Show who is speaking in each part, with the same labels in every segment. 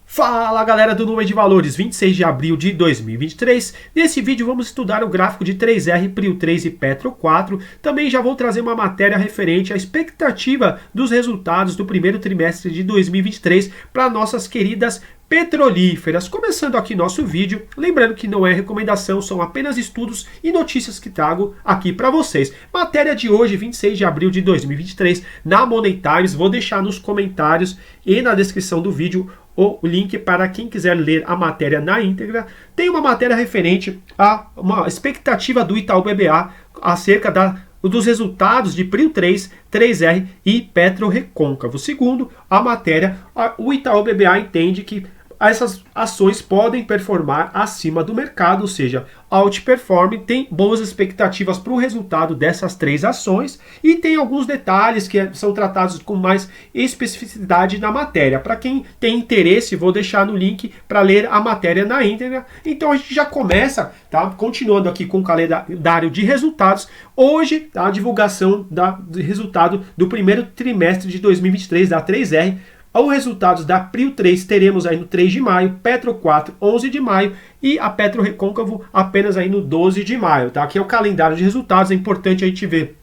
Speaker 1: Fala galera do Número de Valores, 26 de abril de 2023. Nesse vídeo vamos estudar o gráfico de 3R, Prio 3 e Petro 4. Também já vou trazer uma matéria referente à expectativa dos resultados do primeiro trimestre de 2023 para nossas queridas petrolíferas. Começando aqui nosso vídeo, lembrando que não é recomendação, são apenas estudos e notícias que trago aqui para vocês. Matéria de hoje, 26 de abril de 2023, na Money Times. Vou deixar nos comentários e na descrição do vídeo o link para quem quiser ler a matéria na íntegra. Tem uma matéria referente a uma expectativa do Itaú BBA acerca dos resultados de Prio 3, 3R e Petro Recôncavo. Segundo a matéria, o Itaú BBA entende que essas ações podem performar acima do mercado, ou seja, outperform, tem boas expectativas para o resultado dessas três ações e tem alguns detalhes que são tratados com mais especificidade na matéria. Para quem tem interesse, vou deixar no link para ler a matéria na íntegra. Então a gente já começa, tá? Continuando aqui com o calendário de resultados. Hoje, a divulgação do resultado do primeiro trimestre de 2023 da 3R. Os resultados da Prio 3 teremos aí no 3 de maio, Petro 4, 11 de maio e a Petro Recôncavo apenas aí no 12 de maio, tá? Aqui é o calendário de resultados, é importante a gente ver,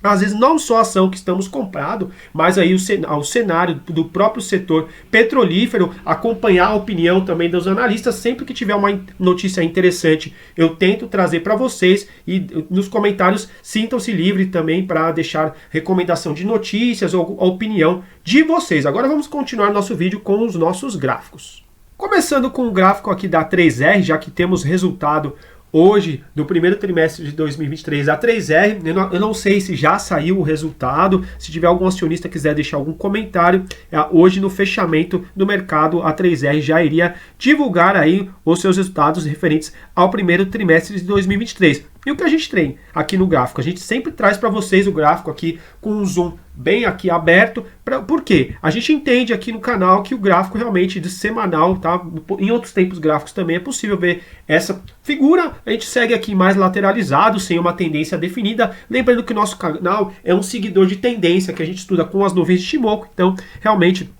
Speaker 1: às vezes, não só a ação que estamos comprando, mas aí o cenário do próprio setor petrolífero, acompanhar a opinião também dos analistas. Sempre que tiver uma notícia interessante, eu tento trazer para vocês e nos comentários sintam-se livres também para deixar recomendação de notícias ou a opinião de vocês. Agora vamos continuar nosso vídeo com os nossos gráficos. Começando com o gráfico aqui da 3R, já que temos resultado hoje, do primeiro trimestre de 2023, a 3R, eu não sei se já saiu o resultado, se tiver algum acionista que quiser deixar algum comentário, hoje no fechamento do mercado, a 3R já iria divulgar aí os seus resultados referentes ao primeiro trimestre de 2023. E o que a gente tem aqui no gráfico? A gente sempre traz para vocês o gráfico aqui com um zoom bem aqui aberto. Por quê? A gente entende aqui no canal que o gráfico realmente de semanal, tá? Em outros tempos gráficos também é possível ver essa figura. A gente segue aqui mais lateralizado, sem uma tendência definida. Lembrando que o nosso canal é um seguidor de tendência que a gente estuda com as nuvens de Shimoku. Então, realmente,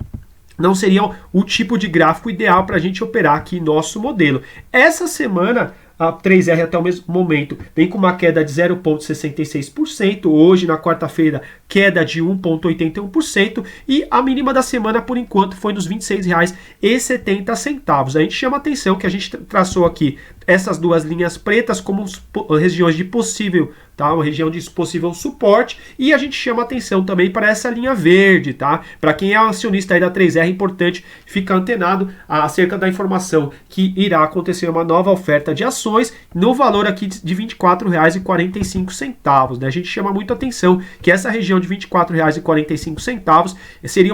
Speaker 1: não seria o tipo de gráfico ideal para a gente operar aqui nosso modelo. Essa semana, a 3R até o mesmo momento vem com uma queda de 0,66%, hoje na quarta-feira queda de 1,81% e a mínima da semana por enquanto foi nos R$ 26,70. A gente chama a atenção que a gente traçou aqui essas duas linhas pretas como regiões de possível, tá? Uma região de possível suporte, e a gente chama atenção também para essa linha verde, tá? Para quem é acionista aí da 3R, é importante ficar antenado acerca da informação que irá acontecer uma nova oferta de ações no valor aqui de R$ 24,45, né? A gente chama muito atenção que essa região de R$ 24,45 seria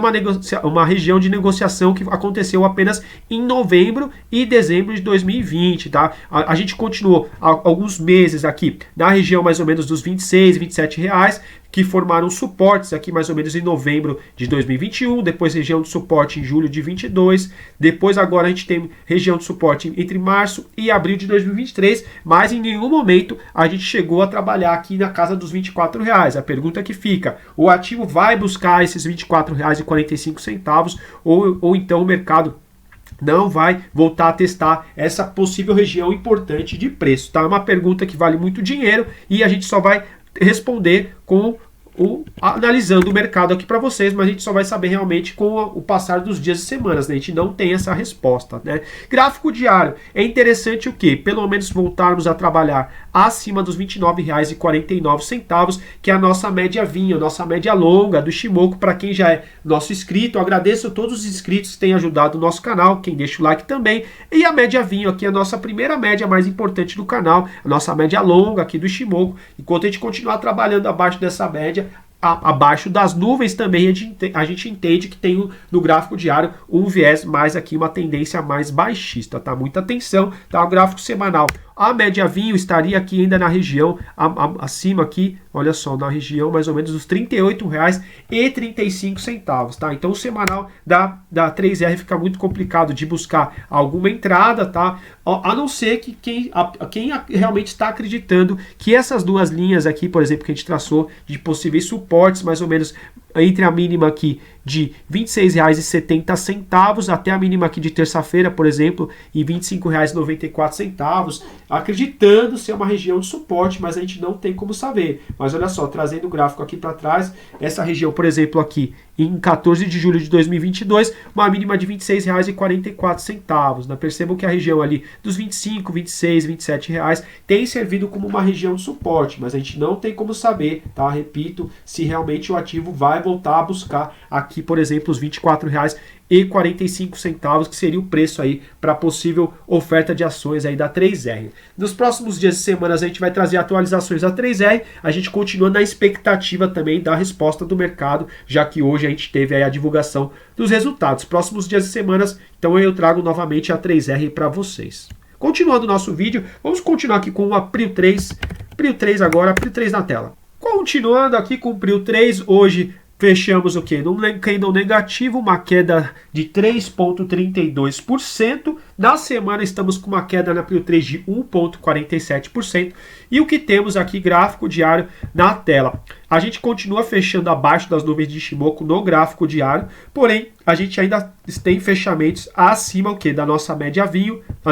Speaker 1: uma região de negociação que aconteceu apenas em novembro e dezembro de 2020, tá? A gente continuou alguns meses aqui na região mais ou menos dos R$ 26, R$ 27 reais, que formaram suportes aqui mais ou menos em novembro de 2021, depois região de suporte em julho de 22, depois agora a gente tem região de suporte entre março e abril de 2023, mas em nenhum momento a gente chegou a trabalhar aqui na casa dos R$ 24 reais. A pergunta que fica, o ativo vai buscar esses R$ 24,45 ou então o mercado não vai voltar a testar essa possível região importante de preço, tá? É uma pergunta que vale muito dinheiro e a gente só vai responder com analisando o mercado aqui para vocês, mas a gente só vai saber realmente com o passar dos dias e semanas, né? A gente não tem essa resposta, né? Gráfico diário, é interessante o que? Pelo menos voltarmos a trabalhar acima dos R$ 29,49, que é a nossa média vinha, a nossa média longa do Shimoku. Para quem já é nosso inscrito, eu agradeço a todos os inscritos que têm ajudado o nosso canal, quem deixa o like também, e a média vinho aqui, a nossa primeira média mais importante do canal, a nossa média longa aqui do Shimoku. Enquanto a gente continuar trabalhando abaixo dessa média, abaixo das nuvens também a gente entende que tem no gráfico diário um viés mais aqui, uma tendência mais baixista, tá? Muita atenção, tá? O gráfico semanal, a média vinho estaria aqui ainda na região acima aqui, olha só, na região mais ou menos dos R$ 38,35, tá? Então o semanal da 3R fica muito complicado de buscar alguma entrada, tá? A não ser que quem realmente está acreditando que essas duas linhas aqui, por exemplo, que a gente traçou de possíveis suportes mais ou menos entre a mínima aqui de R$ 26,70 até a mínima aqui de terça-feira, por exemplo, em R$ 25,94, acreditando ser uma região de suporte, mas a gente não tem como saber. Mas olha só, trazendo o gráfico aqui para trás, essa região, por exemplo, aqui em 14 de julho de 2022, uma mínima de R$ 26,44, né? Percebam que a região ali dos 25, 26, 27 reais tem servido como uma região de suporte, mas a gente não tem como saber, tá? Repito, se realmente o ativo vai voltar a buscar aqui, por exemplo, os R$ 24,45, que seria o preço aí para possível oferta de ações aí da 3R. Nos próximos dias e semanas a gente vai trazer atualizações da 3R, a gente continua na expectativa também da resposta do mercado, já que hoje a gente teve aí a divulgação dos resultados. Próximos dias e semanas, então eu trago novamente a 3R para vocês. Continuando o nosso vídeo, vamos continuar aqui com a Prio 3 agora, Prio 3 na tela. Continuando aqui com o Prio 3, hoje fechamos o quê? Num candle negativo, uma queda de 3,32%. Na semana estamos com uma queda na Prio 3 de 1,47%. E o que temos aqui, gráfico diário na tela. A gente continua fechando abaixo das nuvens de Ishimoku no gráfico diário, porém a gente ainda tem fechamentos acima o que da nossa média vinho, a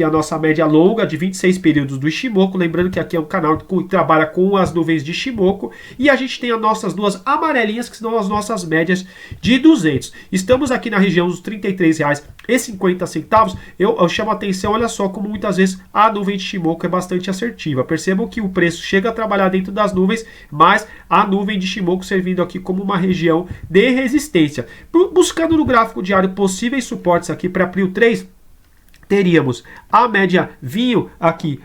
Speaker 1: nossa média longa de 26 períodos do Ishimoku, lembrando que aqui é um canal que trabalha com as nuvens de Ishimoku, e a gente tem as nossas duas amarelinhas que são as nossas médias de 200. Estamos aqui na região dos R$ 33,50. Eu chamo a atenção, olha só como muitas vezes a nuvem de Ishimoku é bastante assertiva. Percebam que o preço chega a trabalhar dentro das nuvens, mas a nuvem de Ishimoku servindo aqui como uma região de resistência. Buscando no gráfico diário possíveis suportes aqui para Prio 3, teríamos a média vinho aqui,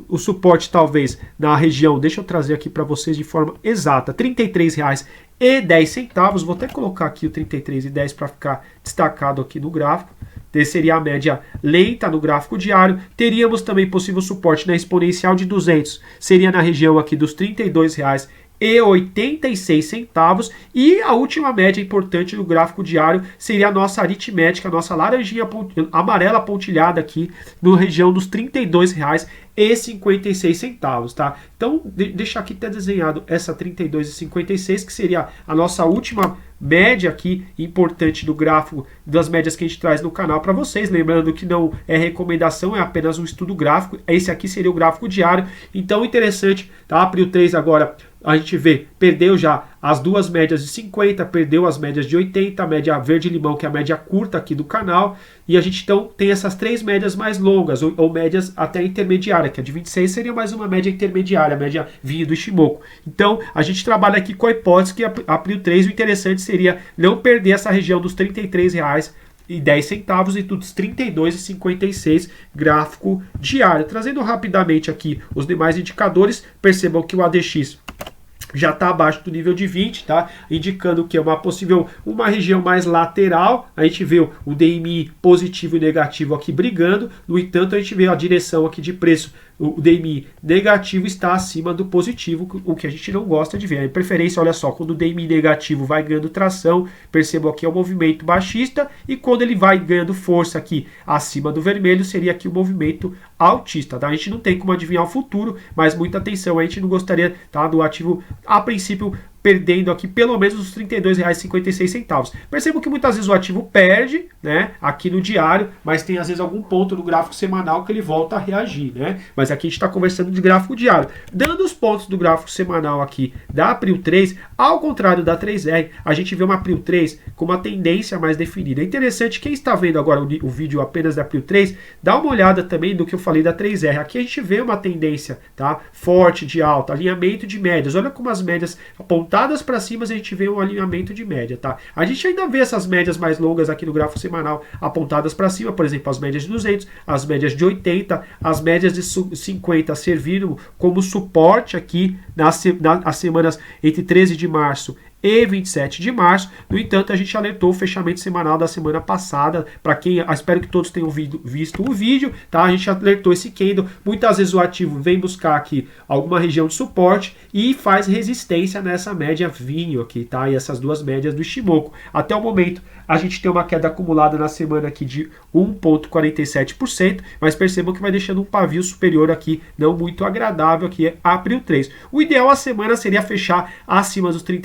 Speaker 1: o suporte talvez na região, deixa eu trazer aqui para vocês de forma exata, R$ 33,10. Vou até colocar aqui o 33,10 para ficar destacado aqui no gráfico. Esse seria a média lenta no gráfico diário. Teríamos também possível suporte na exponencial de 200, seria na região aqui dos R$ 32,86. E a última média importante no gráfico diário seria a nossa aritmética, a nossa laranjinha amarela pontilhada aqui na região dos R$ 32,56, tá? Então, deixar aqui até desenhado essa R$ 32,56, que seria a nossa última média aqui importante do gráfico, das médias que a gente traz no canal para vocês, lembrando que não é recomendação, é apenas um estudo gráfico. Esse aqui seria o gráfico diário, então interessante, tá? A Prio 3 agora a gente vê, perdeu já as duas médias de 50, perdeu as médias de 80, a média verde-limão, que é a média curta aqui do canal, e a gente então tem essas três médias mais longas, ou médias até intermediária, que a de 26 seria mais uma média intermediária, a média vinho do Ishimoku. Então, a gente trabalha aqui com a hipótese que a Prio 3, o interessante seria não perder essa região dos R$ 33,10 e dos R$ 32,56 gráfico diário. Trazendo rapidamente aqui os demais indicadores, percebam que o ADX já está abaixo do nível de 20, tá? Indicando que é uma região mais lateral. A gente vê o DMI positivo e negativo aqui brigando. No entanto, a gente vê a direção aqui de preço. O DMI negativo está acima do positivo, o que a gente não gosta de ver. A preferência, olha só, quando o DMI negativo vai ganhando tração, percebam aqui é um movimento baixista, e quando ele vai ganhando força aqui acima do vermelho, seria aqui o movimento altista, tá? A gente não tem como adivinhar o futuro, mas muita atenção, a gente não gostaria, tá, do ativo, a princípio, perdendo aqui pelo menos os R$ 32,56. Percebo que muitas vezes o ativo perde, né, aqui no diário, mas tem às vezes algum ponto no gráfico semanal que ele volta a reagir, né? Mas aqui a gente está conversando de gráfico diário. Dando os pontos do gráfico semanal aqui da Prio 3, ao contrário da 3R, a gente vê uma Prio 3 com uma tendência mais definida. É interessante, quem está vendo agora o vídeo apenas da Prio 3, dá uma olhada também do que eu falei da 3R. Aqui a gente vê uma tendência, tá, forte de alta, alinhamento de médias. Olha como as médias apontadas para cima, a gente vê um alinhamento de média, tá? A gente ainda vê essas médias mais longas aqui no gráfico semanal apontadas para cima, por exemplo, as médias de 200, as médias de 80, as médias de 50 serviram como suporte aqui nas semanas entre 13 de março e 27 de março. No entanto, a gente alertou o fechamento semanal da semana passada. Para quem, espero que todos tenham visto o vídeo, tá? A gente alertou esse candle. Muitas vezes o ativo vem buscar aqui alguma região de suporte e faz resistência nessa média vinho aqui, tá? E essas duas médias do Ishimoku. Até o momento, a gente tem uma queda acumulada na semana aqui de 1,47%, mas percebam que vai deixando um pavio superior aqui, não muito agradável, aqui a Prio 3. O ideal a semana seria fechar acima dos R$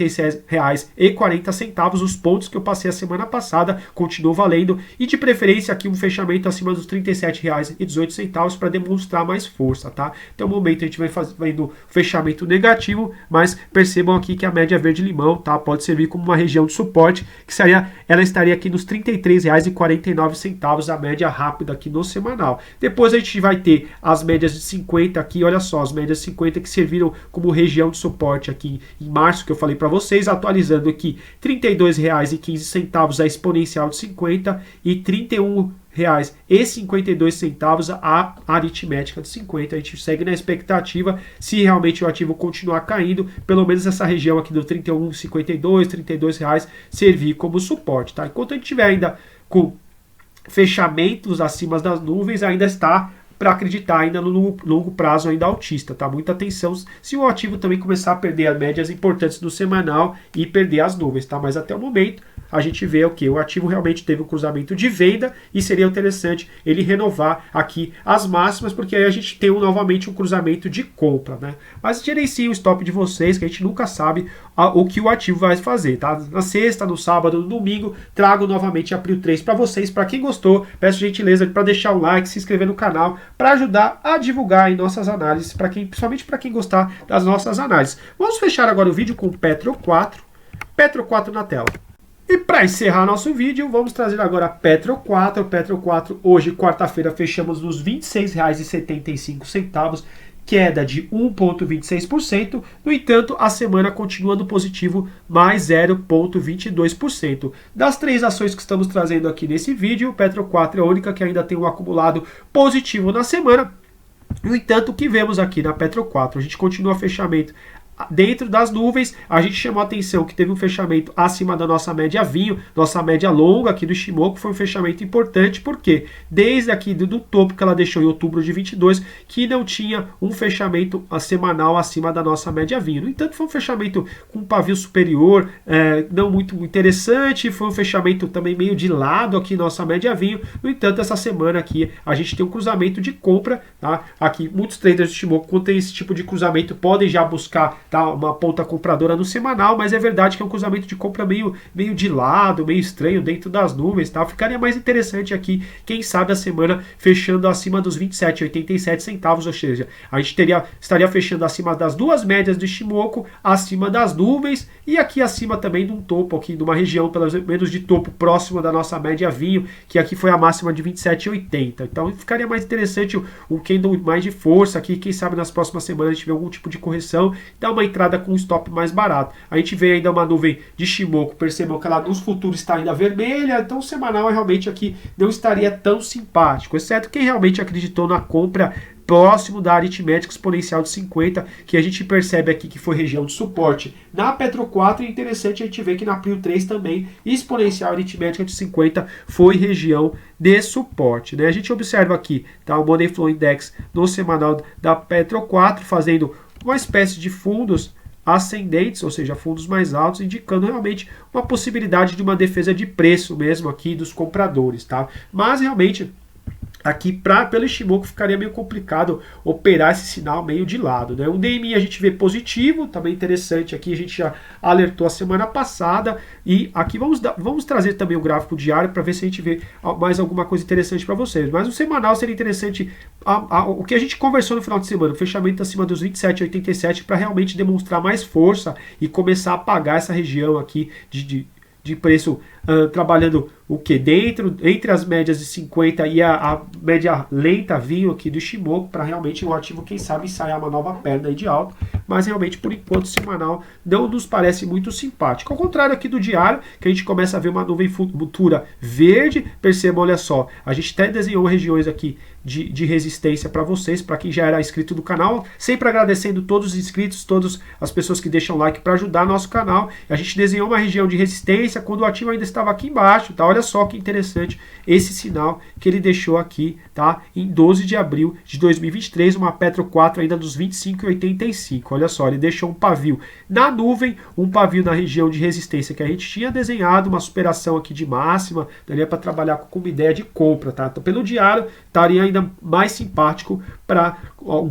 Speaker 1: 32,40. Os pontos que eu passei a semana passada continuam valendo. E de preferência aqui um fechamento acima dos R$ 37,18 para demonstrar mais força, tá? Até o momento a gente vai fazendo fechamento negativo, mas percebam aqui que a média verde-limão, tá? Pode servir como uma região de suporte, que ela estaria aqui nos R$ 33,49, a média rápida aqui no semanal. Depois a gente vai ter as médias de 50 aqui, olha só, as médias de 50 que serviram como região de suporte aqui em março, que eu falei para vocês, atualizando aqui R$ 32,15 a exponencial de 50 e R$ 31,52 a aritmética de 50. A gente segue na expectativa, se realmente o ativo continuar caindo, pelo menos essa região aqui do 31,52, R$ 32 servir como suporte, tá? Enquanto a gente tiver ainda com fechamentos acima das nuvens, ainda está para acreditar ainda no longo prazo ainda altista, tá? Muita atenção se o ativo também começar a perder as médias importantes do semanal e perder as nuvens, tá? Mas até o momento a gente vê o que? O ativo realmente teve um cruzamento de venda e seria interessante ele renovar aqui as máximas, porque aí a gente tem novamente um cruzamento de compra, né? Mas gerencie o stop de vocês, que a gente nunca sabe o que o ativo vai fazer, tá? Na sexta, no sábado, no domingo, trago novamente a Prio 3 para vocês. Para quem gostou, peço gentileza para deixar o like, se inscrever no canal, para ajudar a divulgar em nossas análises, principalmente para quem gostar das nossas análises. Vamos fechar agora o vídeo com o Petro 4 na tela. E para encerrar nosso vídeo, vamos trazer agora a Petro 4. Petro 4, hoje, quarta-feira, fechamos nos R$ 26,75, queda de 1,26%. No entanto, a semana continua no positivo, mais 0,22%. Das três ações que estamos trazendo aqui nesse vídeo, Petro 4 é a única que ainda tem um acumulado positivo na semana. No entanto, o que vemos aqui na Petro 4? A gente continua fechamento dentro das nuvens. A gente chamou a atenção que teve um fechamento acima da nossa média vinho, nossa média longa aqui do Shimoku, foi um fechamento importante, porque desde aqui do topo que ela deixou em outubro de 22, que não tinha um fechamento semanal acima da nossa média vinho. No entanto, foi um fechamento com um pavio superior, não muito interessante, foi um fechamento também meio de lado aqui nossa média vinho. No entanto, essa semana aqui a gente tem um cruzamento de compra, tá? Aqui muitos traders do Shimoku, quando tem esse tipo de cruzamento, podem já buscar, tá, uma ponta compradora no semanal, mas é verdade que é um cruzamento de compra meio de lado, meio estranho dentro das nuvens, tá? Ficaria mais interessante aqui, quem sabe a semana fechando acima dos 27,87, ou seja, a gente estaria fechando acima das duas médias do Shimoku, acima das nuvens e aqui acima também de um topo aqui, de uma região pelo menos de topo próximo da nossa média vinho, que aqui foi a máxima de 27,80. Então ficaria mais interessante um candle mais de força aqui, quem sabe nas próximas semanas a gente vê algum tipo de correção, dá uma entrada com um stop mais barato. A gente vê ainda uma nuvem de Shimoku, percebam que ela nos futuros está ainda vermelha, então o semanal realmente aqui não estaria tão simpático, exceto quem realmente acreditou na compra próximo da aritmética exponencial de 50, que a gente percebe aqui que foi região de suporte. Na Petro 4 é interessante a gente ver que na Prio 3 também, exponencial aritmética de 50 foi região de suporte, né? A gente observa aqui, tá, o Money Flow Index no semanal da Petro 4 fazendo uma espécie de fundos ascendentes, ou seja, fundos mais altos, indicando realmente uma possibilidade de uma defesa de preço mesmo aqui dos compradores, tá? Mas realmente aqui pelo Shimoku ficaria meio complicado operar esse sinal meio de lado, né? Um DMI a gente vê positivo, também interessante aqui, a gente já alertou a semana passada, e aqui vamos trazer também o gráfico diário para ver se a gente vê mais alguma coisa interessante para vocês. Mas o semanal seria interessante o que a gente conversou no final de semana, o fechamento acima dos 27,87 para realmente demonstrar mais força e começar a apagar essa região aqui de preço, trabalhando o que? Entre as médias de 50 e a média lenta vinho aqui do Shimoku, para realmente o ativo, quem sabe, ensaiar uma nova perna aí de alta, mas realmente por enquanto o semanal não nos parece muito simpático. Ao contrário aqui do diário, que a gente começa a ver uma nuvem futura verde, percebam, olha só, a gente até desenhou regiões aqui de resistência para vocês, para quem já era inscrito do canal, sempre agradecendo todos os inscritos, todas as pessoas que deixam like para ajudar nosso canal. A gente desenhou uma região de resistência quando o ativo ainda estava aqui embaixo, tá? Olha só que interessante esse sinal que ele deixou aqui, tá? Em 12 de abril de 2023, uma Petro 4 ainda dos 25,85. Olha só, ele deixou um pavio na nuvem, um pavio na região de resistência que a gente tinha desenhado, uma superação aqui de máxima, daria para trabalhar com uma ideia de compra, tá? Então, pelo diário, estaria ainda mais simpático para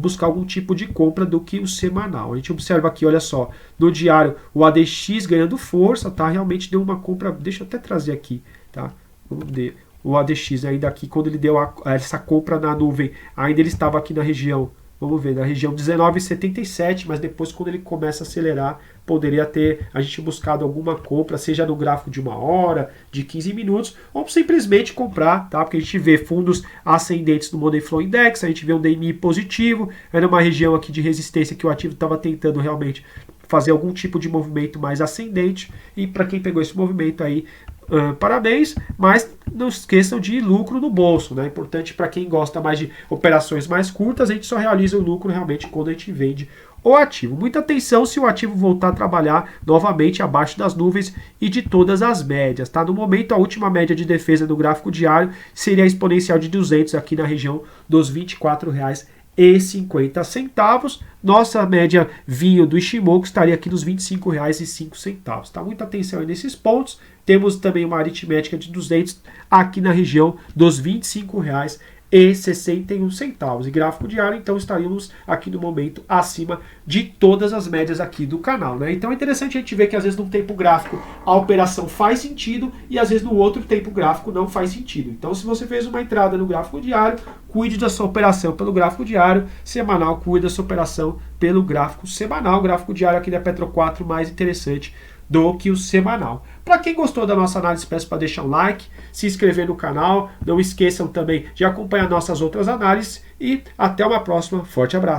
Speaker 1: buscar algum tipo de compra do que o semanal. A gente observa aqui, olha só, no diário o ADX ganhando força, tá? Realmente deu uma compra, deixa eu até trazer aqui, tá? Vamos ver. O ADX ainda aqui, quando ele deu essa compra na nuvem, ainda ele estava aqui na região, vamos ver, na região 19,77, mas depois quando ele começa a acelerar, poderia ter a gente buscado alguma compra, seja no gráfico de 1 hora, de 15 minutos, ou simplesmente comprar, tá? Porque a gente vê fundos ascendentes no Money Flow Index, a gente vê um DMI positivo, era uma região aqui de resistência que o ativo estava tentando realmente fazer algum tipo de movimento mais ascendente, e para quem pegou esse movimento aí, parabéns, mas não esqueçam de lucro no bolso, né? Importante para quem gosta mais de operações mais curtas, a gente só realiza o lucro realmente quando a gente vende o ativo. Muita atenção se o ativo voltar a trabalhar novamente abaixo das nuvens e de todas as médias, tá? No momento, a última média de defesa do gráfico diário seria a exponencial de 200 aqui na região dos R$ 24,50. Nossa média vinho do Ishimoku estaria aqui nos R$ 25,05. Tá? Muita atenção aí nesses pontos. Temos também uma aritmética de 200 aqui na região dos R$ 25,61. E gráfico diário, então estaríamos aqui no momento acima de todas as médias aqui do canal, né? Então é interessante a gente ver que às vezes num tempo gráfico a operação faz sentido e às vezes no outro tempo gráfico não faz sentido. Então se você fez uma entrada no gráfico diário, cuide da sua operação pelo gráfico diário, semanal, cuide da sua operação pelo gráfico semanal. O gráfico diário aqui da Petro 4 mais interessante do que o semanal. Para quem gostou da nossa análise, peço para deixar um like, se inscrever no canal, não esqueçam também de acompanhar nossas outras análises e até uma próxima. Forte abraço!